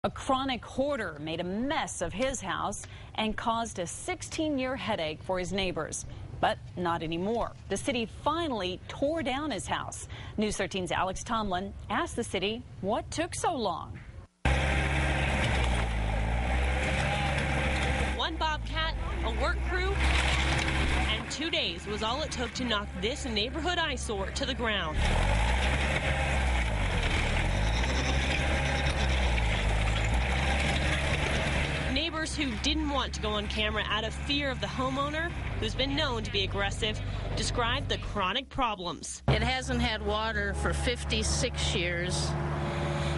A chronic hoarder made a mess of his house and caused a 16-year headache for his neighbors. But not anymore. The city finally tore down his house. News 13's Alex Tomlin asked the city what took so long. One bobcat, a work crew, and 2 days was all it took to knock this neighborhood eyesore to the ground. Neighbors who didn't want to go on camera out of fear of the homeowner, who's been known to be aggressive, described the chronic problems. It hasn't had water for 56 years.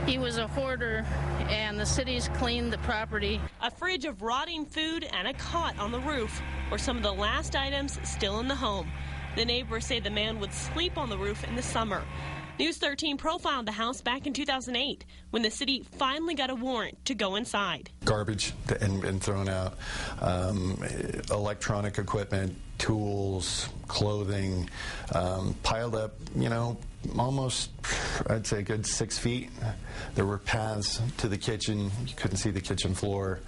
He was a hoarder, and the city's cleaned the property. A fridge of rotting food and a cot on the roof were some of the last items still in the home. The neighbors say the man would sleep on the roof in the summer. News 13 profiled the house back in 2008 when the city finally got a warrant to go inside. Garbage and thrown out, electronic equipment, tools, clothing, piled up, almost, I'd say a good 6 feet. There were paths to the kitchen. You couldn't see the kitchen floor,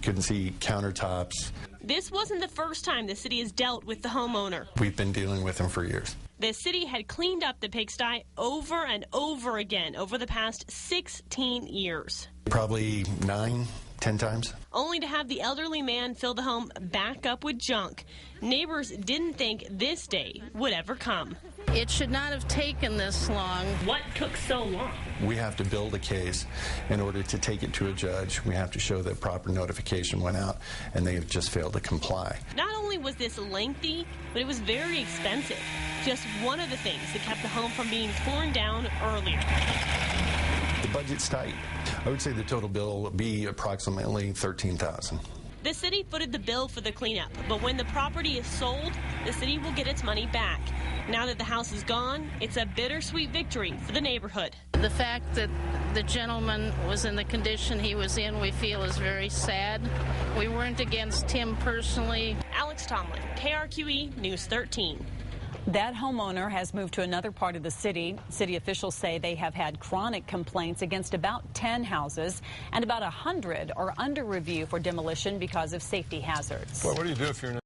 couldn't see countertops. This wasn't the first time the city has dealt with the homeowner. We've been dealing with him for years. The city had cleaned up the pigsty over and over again over the past 16 years. Probably 9, 10 times. Only to have the elderly man fill the home back up with junk. Neighbors didn't think this day would ever come. It should not have taken this long. What took so long? We have to build a case in order to take it to a judge. We have to show that proper notification went out, and they have just failed to comply. Not only was this lengthy, but it was very expensive. Just one of the things that kept the home from being torn down earlier. The budget's tight. I would say the total bill will be approximately $13,000. The city footed the bill for the cleanup, but when the property is sold, the city will get its money back. Now that the house is gone, it's a bittersweet victory for the neighborhood. The fact that the gentleman was in the condition he was in, we feel is very sad. We weren't against him personally. Alex Tomlin, KRQE News 13. That homeowner has moved to another part of the city. City officials say they have had chronic complaints against about 10 houses, and about 100 are under review for demolition because of safety hazards. Well, what do you do if you're in a